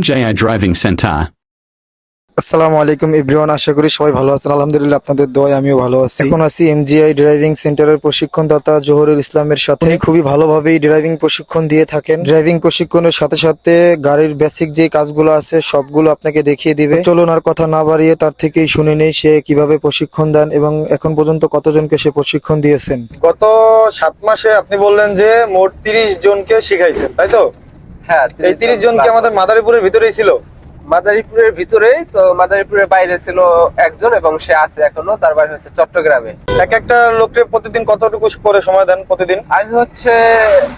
MJI Driving Center. আসসালামু আলাইকুম everyone, আশা করি সবাই ভালো আছেন। আলহামদুলিল্লাহ, আপনাদের দোয়ায় আমিও ভালো আছি। এখন আছি এমজিআই ড্রাইভিং সেন্টারের প্রশিক্ষণদাতা জহুরুল ইসলামের সাথে। উনি খুবই ভালোভাবেই ড্রাইভিং প্রশিক্ষণ দিয়ে থাকেন। ড্রাইভিং প্রশিক্ষণের সাথে সাথে গাড়ির বেসিক যে কাজগুলো আছে সবগুলো আপনাকে দেখিয়ে দিবে। চলুন আর কথা না বাড়িয়ে তার থেকেই শুনে নেই সে কিভাবে প্রশিক্ষণ দেন এবং এখন পর্যন্ত কতজনকে সে প্রশিক্ষণ দিয়েছেন। গত 7 মাসে আপনি বললেন যে মোট 30 জনকে শিখাইছেন, তাই তো? হ্যাঁ, এই 30 জন কি আমাদের মাদারীপুরের ভিতরেই ছিল? মাদারীপুরের ভিতরেই তো, মাদারীপুরের বাইরে ছিল একজন এবং সে আছে এখনো, তার বাড়ি হচ্ছে চট্টগ্রামে। একটা লোককে প্রতিদিন কতটুকু করে সময় দেন প্রতিদিন? আমি হচ্ছে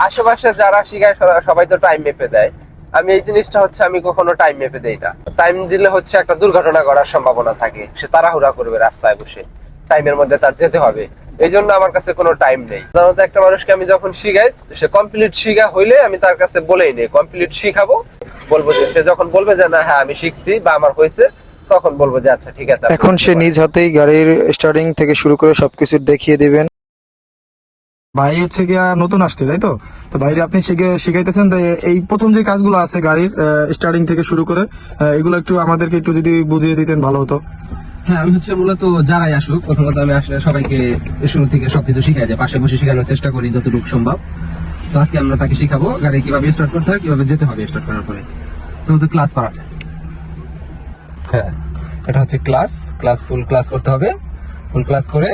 আশেপাশে যারা শিখায় সবাই তো টাইম মেপে দেয়, আমি এই জিনিসটা হচ্ছে আমি কখনো টাইম মেপে দেই না। টাইম দিলে হচ্ছে একটা দুর্ঘটনা করার সম্ভাবনা থাকে, সে তাড়াহুড়া করবে রাস্তায় বসে, টাইমের মধ্যে তার যেতে হবে, এই জন্য আমার কাছে কোনো টাইম নেই। সাধারণত একটা মানুষকে আমি যখন শিখাই, সে কমপ্লিট শিখা হইলে আমি তার কাছে বলেই নেই কমপ্লিট শিখাবো, বলবো যে সে যখন বলবে যে না হ্যাঁ আমি শিখছি বা আমার হয়েছে, তখন বলবো যে আচ্ছা ঠিক আছে। এখন সে নিজ হাতেই গাড়ির স্টার্টিং থেকে শুরু করে সবকিছু দেখিয়ে দিবেন। ভাই হচ্ছে গিয়া নতুন আসছে, তাই তো? তো ভাইরে আপনি শিখাইতেছেন, তো এই প্রথম যে কাজগুলো আছে গাড়ির স্টার্টিং থেকে শুরু করে, এগুলো একটু আমাদেরকে একটু যদি বুঝিয়ে দিতেন ভালো হতো। হ্যাঁ, আমি হচ্ছে মূলত যারাই আসুক প্রথমত আমি আসলে সবাইকে শুরু থেকে সবকিছু শিখাই যায়, পাশে বসে শেখানোর চেষ্টা করি যতটুকু সম্ভব। তো আজকে আমরা তাকে শিখাবো গাড়ি কিভাবে স্টার্ট করতে হয়, কিভাবে যেতে হবে স্টার্ট করার পরে। তো ক্লাস করাতে, হ্যাঁ এটা হচ্ছে ক্লাস ফুল ক্লাস করতে হবে, ফুল ক্লাস করে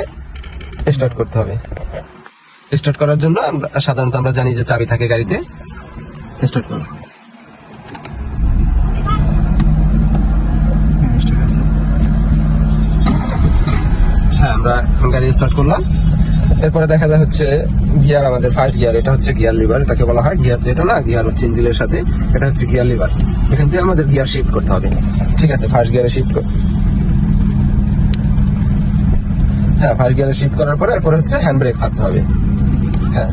স্টার্ট করতে হবে। স্টার্ট করার জন্য সাধারণত আমরা জানি যে চাবি থাকে গাড়িতে। স্টার্ট করো। হ্যাঁ, আমরা এখন গাড়ি স্টার্ট করলাম। এরপরে দেখা যায় হচ্ছে গিয়ার, আমাদের ফার্স্ট গিয়ার, এটা হচ্ছে গিয়ার লিভার, এটাকে বলা হয় গিয়ার যেটা না, গিয়ার হচ্ছে ইঞ্জিনের সাথে, এটা হচ্ছে গিয়ার লিভার। এখান থেকে আমাদের গিয়ার শিফট করতে হবে। ঠিক আছে, ফার্স্ট গিয়ারে শিফট কর। হ্যাঁ, ফার্স্ট গিয়ারে শিফট করার পরে এরপরে হচ্ছে হ্যান্ড ব্রেক ছাড়তে হবে। হ্যাঁ,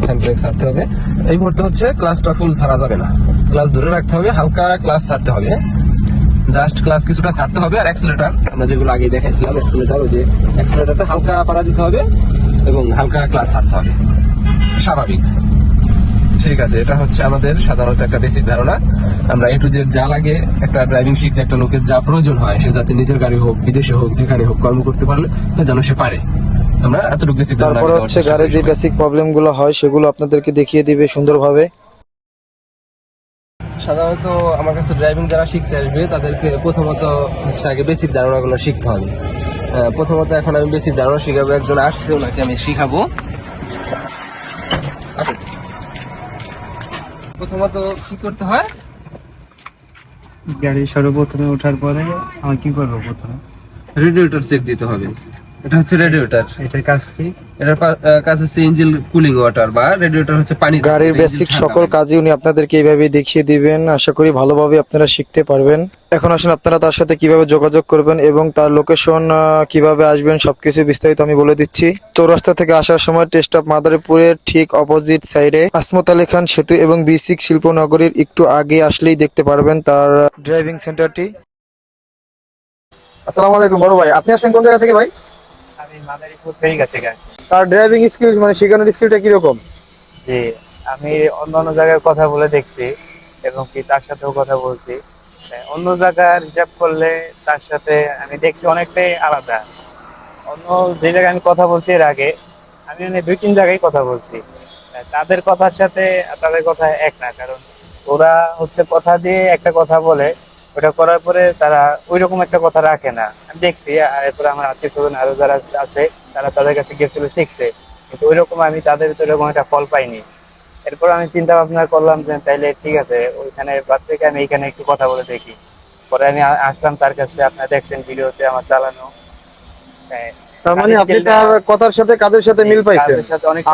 হ্যান্ড ব্রেক ছাড়তে হবে। এই মুহূর্তে হচ্ছে ক্লাসটা ফুল ছাড়া যাবে না, ক্লাস ধরে রাখতে হবে, হালকা ক্লাস ছাড়তে হবে, জাস্ট ক্লাস কিছুটা ছাড়তে হবে। আর অ্যাক্সিলারেটর আমরা যেগুলো আগে দেখাইছিলাম, অ্যাক্সিলারেটর, ওই যে অ্যাক্সিলারেটরটা হালকা পাড়া দিতে হবে এবং হালকা ক্লাস ছাড়তে হবে, স্বাভাবিক। ঠিক আছে, এটা হচ্ছে আমাদের সাধারণত একটা বেসিক ধারণা। আমরা এ টু জেড যা লাগে একটা ড্রাইভিং শিখতে একটা লোকের যা প্রয়োজন হয়, সে যাতে নিজের গাড়ি হোক, বিদেশে হোক, যেখানে হোক কর্ম করতে পারলে যেন সে পারে, আমরা এতটুকু বেসিক ধারণা। তারপর হচ্ছে গাড়ির যে বেসিক প্রবলেম গুলো হয় সেগুলো আপনাদেরকে দেখিয়ে দিবে সুন্দরভাবে। সাধারণত আমার কাছে ড্রাইভিং যারা শিখতে আসবে তাদেরকে প্রথমত হচ্ছে আগে বেসিক ধারণাগুলো শিখতে হবে। প্রথমত এখন আমি বেসিক ধারণা শিখাবো, একজন আসছে ওনাকে আমি শিখাবো। প্রথমত কি করতে হয়, গাড়ি সর্বপ্রথমে ওঠার পরে আমার কি করবো? প্রথমে রেডিয়েটর চেক দিতে হবে। এটা হচ্ছে রেডিয়েটর, এটার কাজ কি? এটার কাজ হচ্ছে ইঞ্জিন কুলিং ওয়াটার, বা রেডিয়েটর হচ্ছে পানি। গাড়ির বেসিক সকল কাজই উনি আপনাদেরকে এইভাবে দেখিয়ে দিবেন। আশা করি ভালোভাবে আপনারা শিখতে পারবেন। এখন আসুন আপনারা তার সাথে কিভাবে যোগাযোগ করবেন এবং তার লোকেশন কিভাবে আসবেন সবকিছু বিস্তারিত আমি বলে দিচ্ছি। চৌরাস্তা থেকে আসার সময় টেস্ট অফ মাদারীপুরের ঠিক অপোজিট সাইডে আসমত আলী খান সেতু এবং বিসিক শিল্পনগরীর একটু আগে আসলেই দেখতে পারবেন তার ড্রাইভিং সেন্টারটি। আসসালামু আলাইকুম বড় ভাই, আপনি আসছেন কোন জায়গা থেকে ভাই? আমি মাদারীপুর ফেরিঘাট থেকে আসছি। তার ড্রাইভিং স্কিল মানে শেখানোর স্কিলটা কিরকম? যে আমি অন্য জায়গায় কথা বলে দেখছি এবং কি তার সাথেও কথা বলছি। অন্য জায়গার হিসাব করলে তার সাথে আমি দেখছি অনেকটাই আলাদা। অন্য যে জায়গায় আমি কথা বলছি এর আগে, আমি মানে 2-3 জায়গায় কথা বলছি, তাদের কথার সাথে তাদের কথা এক না। কারণ ওরা হচ্ছে কথা দিয়ে একটা কথা বলে, ওটা করার পরে তারা ওইরকম একটা কথা রাখে না। আমি দেখছি, আর এরপরে আমার আত্মীয় স্বজন আরো যারা আছে তারা তাদের কাছে গেছিল শিখছে, কিন্তু ওইরকম আমি তাদের ভিতরে এরকম একটা ফল পাইনি। এরপর আমি চিন্তা ভাবনা করলাম যে তাইলে ঠিক আছে, ওইখানে বাদ থেকে আমি এইখানে একটু কথা বলে দেখি। পরে আমি আসলাম তার কাছে, আপনারা দেখছেন ভিডিওতে আমার চালানো। তার মানে আপনি তার কথার সাথে কাজের সাথে মিল পাইছেন,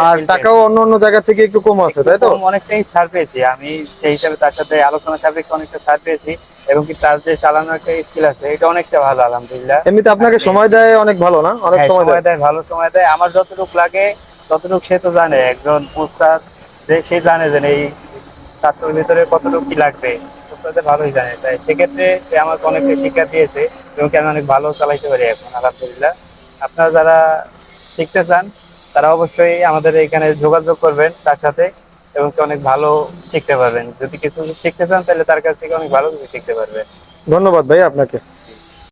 আর টাকাও অন্য অন্য জায়গা থেকে একটু কম আছে, তাই তো? অনেকটাই ছাড় পেয়েছি আমি, সেই হিসাবে তার সাথে আলোচনা সাপেক্ষে অনেকটা ছাড় পেয়েছি এবং কি তার যে চালানোর একটা স্কিল আছে এটা অনেকটা ভালো, আলহামদুলিল্লাহ। এমনিতে আপনাকে সময় দেয় অনেক ভালো না? অনেক সময় দেয়, ভালো সময় দেয়। আমার যতটুকু লাগে ততটুকু সে তো জানে, একজন উস্তাদ যে সে জানে যে এই ছাত্রের ভিতরে কতটুকু কি লাগবে, উস্তাদে ভালোই জানে। তাই সেক্ষেত্রে সে আমাকে অনেকটা শিক্ষা দিয়েছে এবং কি আমি অনেক ভালো চালাইতে পারি এখন, আলহামদুলিল্লাহ। আপনারা যারা শিখতে চান তারা অবশ্যই আমাদের এখানে যোগাযোগ করবেন তার সাথে, এবং কি অনেক ভালো শিখতে পারবেন। যদি কিছু শিখতে চান তাহলে তার কাছ থেকে অনেক ভালো কিছু শিখতে পারবেন। ধন্যবাদ ভাই আপনাকে।